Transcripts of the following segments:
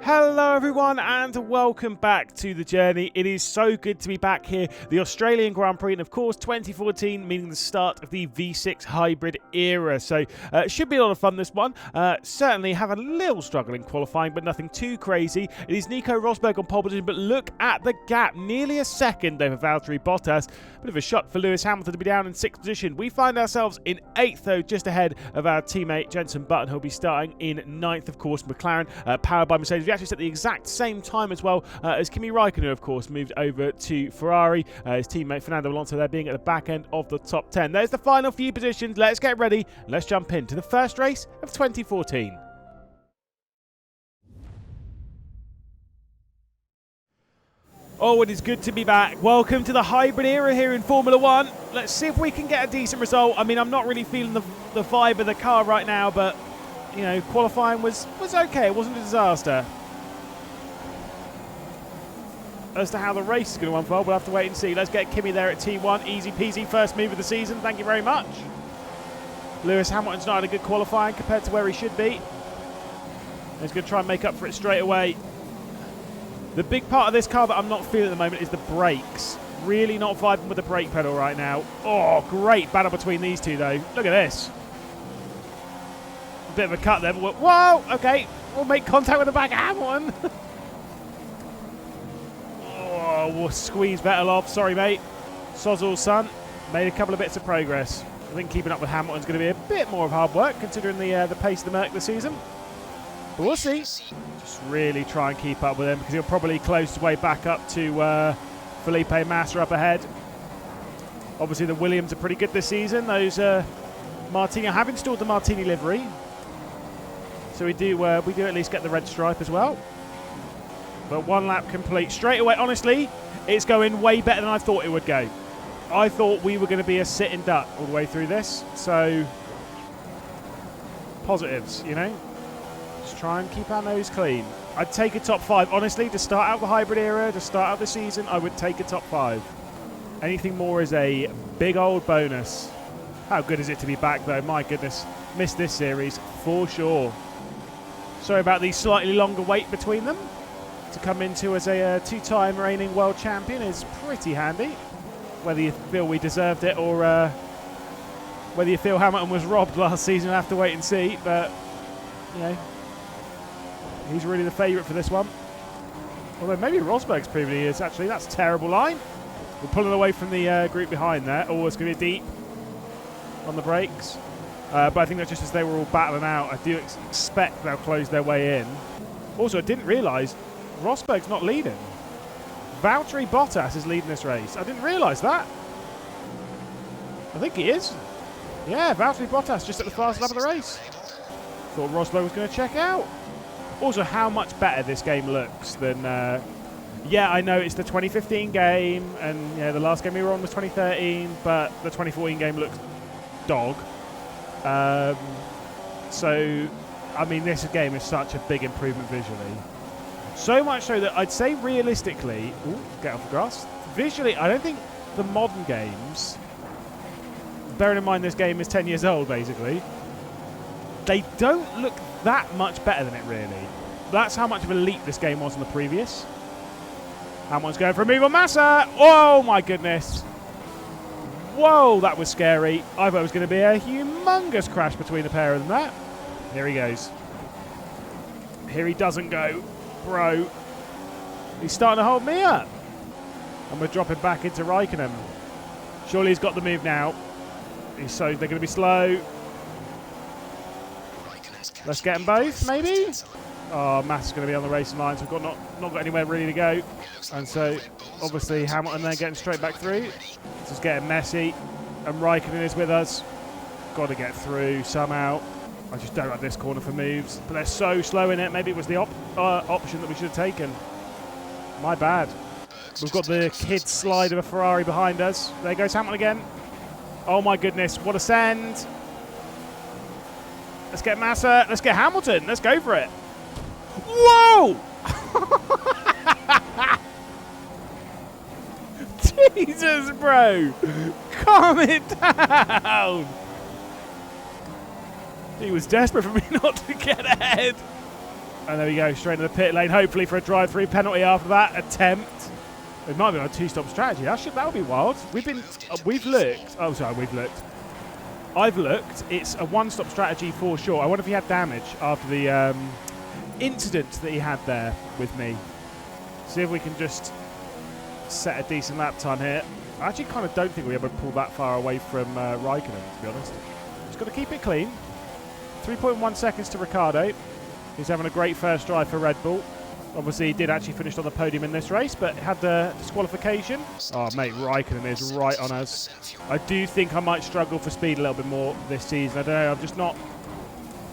Hello everyone and welcome back to the journey. It is so good to be back here. The Australian Grand Prix and of course 2014 meaning the start of the V6 hybrid era. So it should be a lot of fun this one. Certainly have a little struggle in qualifying but nothing too crazy. It is Nico Rosberg on pole position but look at the gap. Nearly a second over Valtteri Bottas. Bit of a shot for Lewis Hamilton to be down in 6th position. We find ourselves in 8th though, just ahead of our teammate Jenson Button. He'll be starting in 9th, of course. McLaren powered by Mercedes. We actually set the exact same time as well as Kimi Raikkonen, of course, moved over to Ferrari. His teammate Fernando Alonso there being at the back end of the top 10. There's the final few positions. Let's get ready. Let's jump into the first race of 2014. Oh, it is good to be back. Welcome to the hybrid era here in Formula 1. Let's see if we can get a decent result. I mean, I'm not really feeling the vibe of the car right now, but, you know, qualifying was okay. It wasn't a disaster. As to how the race is going to unfold, we'll have to wait and see. Let's get Kimi there at T1. Easy peasy, first move of the season. Thank you very much. Lewis Hamilton's not had a good qualifying compared to where he should be. He's going to try and make up for it straight away. The big part of this car that I'm not feeling at the moment is the brakes. Really not vibing with the brake pedal right now. Oh, great battle between these two, though. Look at this. A bit of a cut there. But whoa, okay. We'll make contact with the back of Hamilton. Oh, we'll squeeze Vettel. Sorry, mate. Sozzle's son made a couple of bits of progress. I think keeping up with Hamilton's going to be a bit more of hard work, considering the pace of the Merc this season. But we'll see. Just really try and keep up with him because he'll probably close his way back up to Felipe Massa up ahead. Obviously, the Williams are pretty good this season. Those Martini have installed the Martini livery, so we do at least get the red stripe as well. But one lap complete straight away. Honestly, it's going way better than I thought it would go. I thought we were going to be a sitting duck all the way through this. So positives, you know. Try and keep our nose clean. I'd take a top 5. Honestly, to start out the hybrid era, to start out the season, I would take a top 5. Anything more is a big old bonus. How good is it to be back, though? My goodness. Missed this series for sure. Sorry about the slightly longer wait between them. To come into as a two-time reigning world champion is pretty handy. Whether you feel we deserved it or whether you feel Hamilton was robbed last season, we'll have to wait and see. But, you know, he's really the favourite for this one. Although maybe Rosberg's proven he is, actually. That's a terrible line. We're pulling away from the group behind there. Oh, it's going to be deep on the brakes. But I think that's just as they were all battling out. I do expect they'll close their way in. Also, I didn't realise Rosberg's not leading. Valtteri Bottas is leading this race. I didn't realise that. I think he is. Yeah, Valtteri Bottas just at the fastest lap of the race. Thought Rosberg was going to check out. Also, how much better this game looks than... yeah, I know it's the 2015 game, and yeah, the last game we were on was 2013, but the 2014 game looks dog. So, I mean, this game is such a big improvement visually. So much so that I'd say realistically... Ooh, get off the grass. Visually, I don't think the modern games... Bearing in mind this game is 10 years old, basically. They don't look that much better than it, really. That's how much of a leap this game was on the previous. Hamilton's going for a move on Massa. Oh, my goodness. Whoa, that was scary. I thought it was going to be a humongous crash between the pair of them there. Here he goes. Here he doesn't go. Bro. He's starting to hold me up. And we're dropping back into Raikkonen. Surely he's got the move now. They're going to be slow. Let's get them both, maybe? Oh, Massa's going to be on the racing line, so we've got not got anywhere really to go. And so, obviously, Hamilton then getting straight back through. This is getting messy. And Raikkonen is with us. Got to get through somehow. I just don't like this corner for moves. But they're so slow in it. Maybe it was the option that we should have taken. My bad. We've got the kid slide of a Ferrari behind us. There goes Hamilton again. Oh, my goodness. What a send. Let's get Massa. Let's get Hamilton. Let's go for it. Whoa! Jesus, bro. Calm it down. He was desperate for me not to get ahead. And there we go, straight into the pit lane, hopefully for a drive-through penalty after that attempt. It might be on a two-stop strategy. That would be wild. We've looked. Oh, sorry, we've looked. I've looked. It's a one-stop strategy for sure. I wonder if he had damage after the incident that he had there with me. See if we can just set a decent lap time here. I actually kind of don't think we're able to pull that far away from Raikkonen, to be honest. Just got to keep it clean. 3.1 seconds to Ricciardo. He's having a great first drive for Red Bull. Obviously, he did actually finish on the podium in this race, but had the disqualification. Oh, mate, Raikkonen is right on us. I do think I might struggle for speed a little bit more this season. I don't know, I'm just not...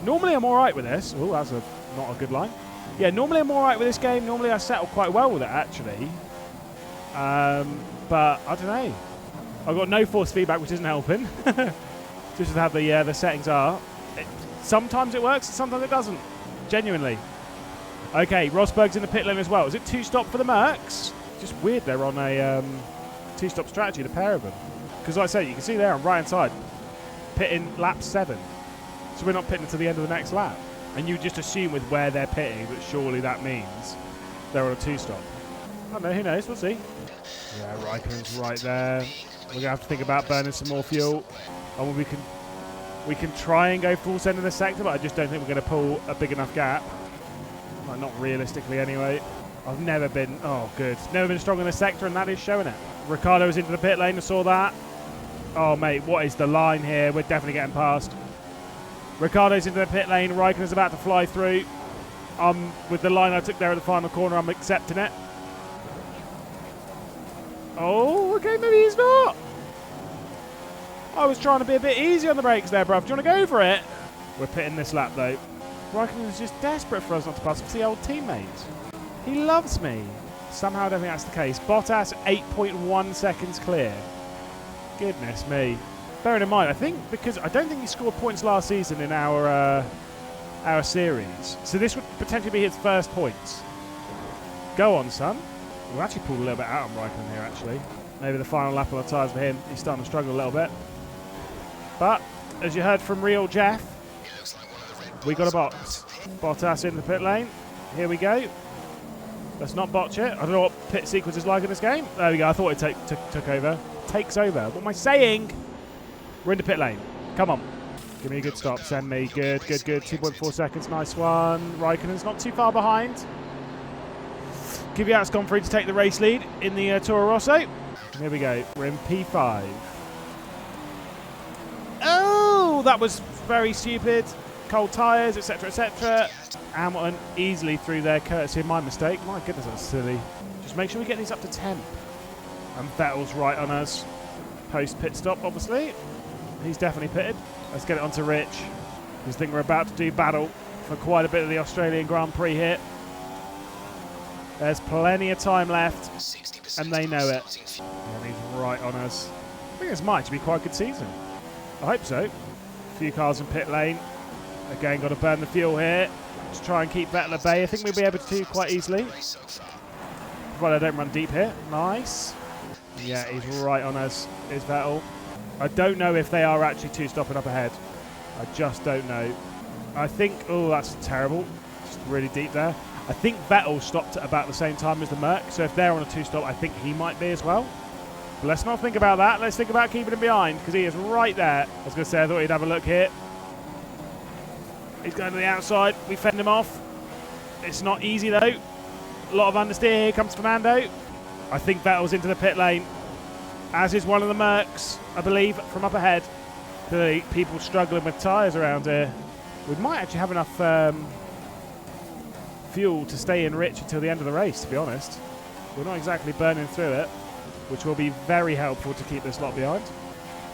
Normally, I'm all right with this. Oh, that's not a good line. Yeah, normally I'm all right with this game. Normally, I settle quite well with it, actually. But, I don't know. I've got no force feedback, which isn't helping. Just how the settings are. Sometimes it works, and sometimes it doesn't. Genuinely. Okay, Rosberg's in the pit lane as well. Is it two-stop for the Mercs? Just weird they're on a two-stop strategy, the pair of them. Because like I say, you can see there on right-hand side, pitting lap 7. So we're not pitting to the end of the next lap. And you just assume with where they're pitting that surely that means they're on a two-stop. I don't know, who knows, we'll see. Yeah, Raikkonen's right there. We're going to have to think about burning some more fuel. And we can try and go full send in the sector, but I just don't think we're going to pull a big enough gap. Well, not realistically anyway. I've never been strong in the sector, and that is showing it. Ricciardo's into the pit lane, I saw that. Oh, mate, what is the line here? We're definitely getting past. Ricciardo's into the pit lane. Raikkonen's about to fly through. With the line I took there at the final corner, I'm accepting it. Oh, okay, maybe he's not. I was trying to be a bit easy on the brakes there, bruv. Do you want to go for it? We're pitting this lap, though. Raikkonen is just desperate for us not to pass because the old teammate. He loves me. Somehow I don't think that's the case. Bottas, 8.1 seconds clear. Goodness me. Bearing in mind, I think, because I don't think he scored points last season in our series. So this would potentially be his first points. Go on, son. We'll actually pull a little bit out on Raikkonen here, actually. Maybe the final lap on the tyres for him. He's starting to struggle a little bit. But, as you heard from Real Jeff, we got a box. Bottas in the pit lane. Here we go. Let's not botch it. I don't know what pit sequence is like in this game. There we go. I thought it took over. Takes over. What am I saying? We're in the pit lane. Come on. Give me a good stop. Send me. Good, good, good. 2.4 seconds. Nice one. Raikkonen's not too far behind. Kvyat's gone free to take the race lead in the Toro Rosso. Here we go. We're in P5. Oh, that was very stupid. Cold tyres, etc., etc. Hamilton easily through there, courtesy of my mistake. My goodness, that's silly. Just make sure we get these up to 10. And Vettel's right on us. Post pit stop, obviously. He's definitely pitted. Let's get it onto Rich. I think we're about to do battle for quite a bit of the Australian Grand Prix here. There's plenty of time left, and they know it. And he's right on us. I think this might actually be quite a good season. I hope so. A few cars in pit lane. Again, got to burn the fuel here. Just try and keep Vettel at bay. I think we'll be able to quite easily. Provided I don't run deep here. Nice. Yeah, he's right on us, is Vettel. I don't know if they are actually two-stopping up ahead. I just don't know. I think... Oh, that's terrible. Just really deep there. I think Vettel stopped at about the same time as the Merc, so if they're on a two-stop, I think he might be as well. But let's not think about that. Let's think about keeping him behind, because he is right there. I was going to say, I thought he'd have a look here. He's going to the outside. We fend him off. It's not easy, though. A lot of understeer. Here comes Fernando. I think Vettel's into the pit lane, as is one of the Mercs, I believe, from up ahead. Clearly, people struggling with tyres around here. We might actually have enough fuel to stay in Rich until the end of the race, to be honest. We're not exactly burning through it, which will be very helpful to keep this lot behind,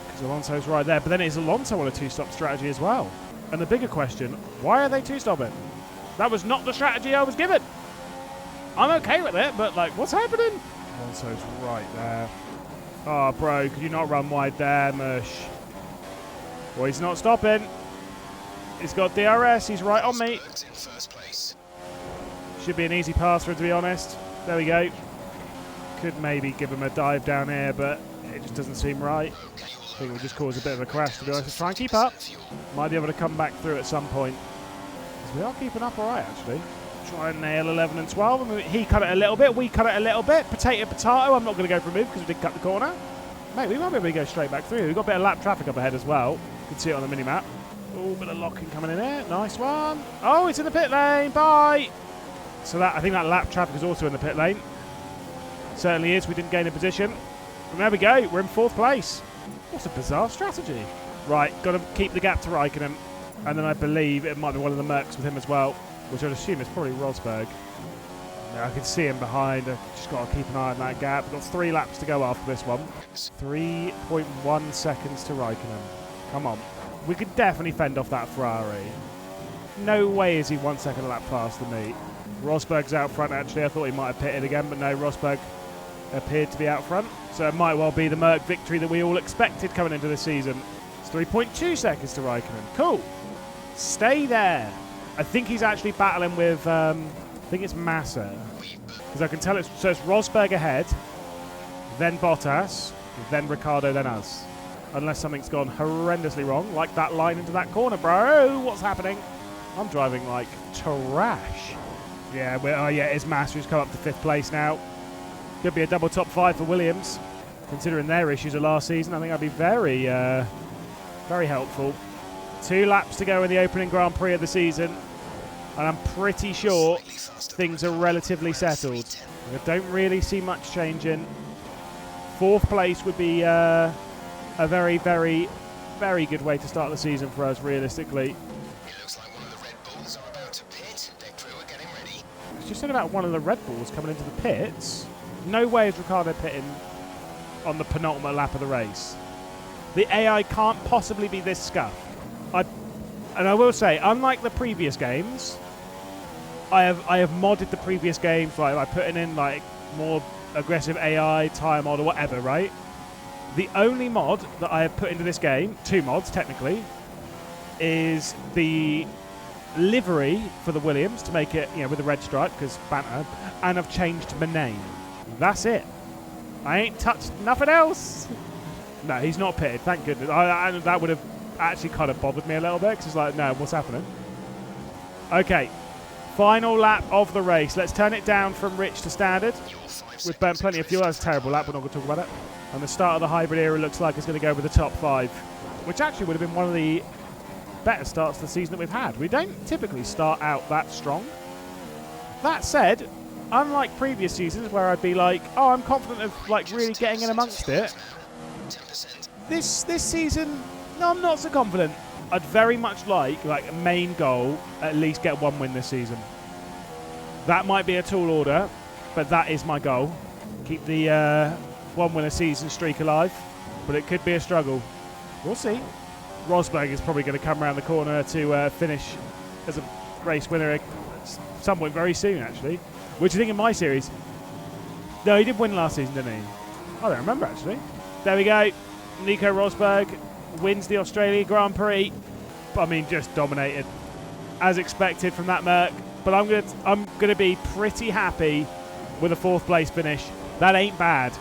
because Alonso's right there. But then it's Alonso on a two-stop strategy as well. And the bigger question, why are they two-stopping? That was not the strategy I was given. I'm okay with it, but, like, what's happening? Alonso's right there. Oh, bro, could you not run wide there, Mush? Well, he's not stopping. He's got DRS. He's right on me. Should be an easy pass for him, to be honest. There we go. Could maybe give him a dive down here, but it just doesn't seem right. I think it will just cause a bit of a crash, to be honest. Let's try and keep up. Might be able to come back through at some point. Because we are keeping up all right, actually. Try and nail 11 and 12. I mean, he cut it a little bit. We cut it a little bit. Potato. I'm not going to go for a move because we did cut the corner. Mate, we might be able to go straight back through. We've got a bit of lap traffic up ahead as well. You can see it on the mini-map. Oh, bit of locking coming in there. Nice one. Oh, it's in the pit lane. Bye. So I think that lap traffic is also in the pit lane. Certainly is. We didn't gain a position. And there we go. We're in 4th place. What a bizarre strategy. Right, got to keep the gap to Raikkonen. And then I believe it might be one of the Mercs with him as well, which I'd assume is probably Rosberg. Yeah, I can see him behind. I've just got to keep an eye on that gap. We've got 3 laps to go after this one. 3.1 seconds to Raikkonen. Come on. We could definitely fend off that Ferrari. No way is he 1 second a lap faster than me. Rosberg's out front, actually. I thought he might have pitted again, but no, Rosberg appeared to be out front. So it might well be the Merc victory that we all expected coming into the season. It's 3.2 seconds to Raikkonen. Cool. Stay there. I think he's actually battling with, I think it's Massa. Because I can tell it's Rosberg ahead, then Bottas, then Ricciardo, then us. Unless something's gone horrendously wrong, like that line into that corner, bro. What's happening? I'm driving like trash. Yeah, it's Massa who's come up to 5th place now. Could be a double top 5 for Williams. Considering their issues of last season, I think that'd be very, very helpful. 2 laps to go in the opening Grand Prix of the season. And I'm pretty sure things are relatively settled. I don't really see much changing. 4th place would be a very, very, very good way to start the season for us, realistically. It looks like one of the Red Bulls are about to pit. Their crew are getting ready. You said about one of the Red Bulls coming into the pits. No way is Ricciardo pitting on the penultimate lap of the race. The AI can't possibly be this scuffed. And I will say, unlike the previous games, I have modded the previous games by putting in like more aggressive AI, tire mod, or whatever, right? The only mod that I have put into this game, 2 mods technically, is the livery for the Williams to make it, with the red stripe because banter, and I've changed my name. That's it. I ain't touched nothing else. No, he's not pitted. Thank goodness. That would have actually kind of bothered me a little bit because it's like, no, what's happening? Okay, final lap of the race. Let's turn it down from rich to standard. We've burnt plenty of fuel. That's a terrible lap. We're not going to talk about it. And the start of the hybrid era looks like it's going to go with the top 5, which actually would have been one of the better starts to the season that we've had. We don't typically start out that strong. That said, unlike previous seasons where I'd be like, oh, I'm confident of like really getting in amongst it, this season, no, I'm not so confident. I'd very much like a main goal, at least get 1 win this season. That might be a tall order, but that is my goal. Keep the 1 win a season streak alive, but it could be a struggle. We'll see. Rosberg is probably going to come around the corner to finish as a race winner at some point very soon, actually. What do you think in my series? No, he did win last season, didn't he? I don't remember, actually. There we go. Nico Rosberg wins the Australia Grand Prix. I mean, just dominated, as expected from that Merc. But I'm gonna be pretty happy with a 4th place finish. That ain't bad.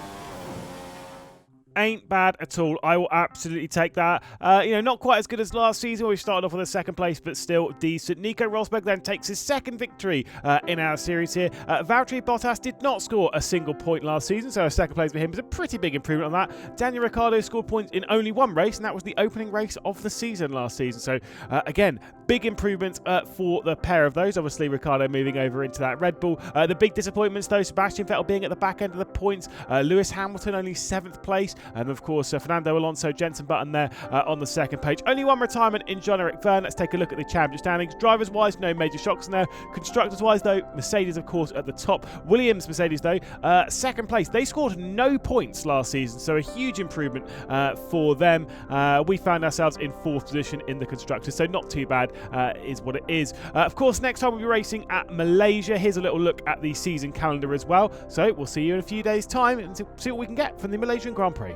Ain't bad at all. I will absolutely take that. Not quite as good as last season where we started off with a 2nd place, but still decent. Nico Rosberg then takes his 2nd victory in our series here. Valtteri Bottas did not score a single point last season, so a 2nd place for him is a pretty big improvement on that. Daniel Ricciardo scored points in only 1 race, and that was the opening race of the season last season. So, again, big improvement for the pair of those. Obviously, Ricciardo moving over into that Red Bull. The big disappointments, though, Sebastian Vettel being at the back end of the points. Lewis Hamilton only 7th place. And, of course, Fernando Alonso, Jenson Button there on the 2nd page. Only 1 retirement in Jean-Eric Vergne. Let's take a look at the championship standings. Drivers-wise, no major shocks in there. Constructors-wise, though, Mercedes, of course, at the top. Williams, Mercedes, though, 2nd place. They scored no points last season, so a huge improvement for them. We found ourselves in 4th position in the Constructors, so not too bad is what it is. Of course, next time we'll be racing at Malaysia. Here's a little look at the season calendar as well. So we'll see you in a few days' time and see what we can get from the Malaysian Grand Prix.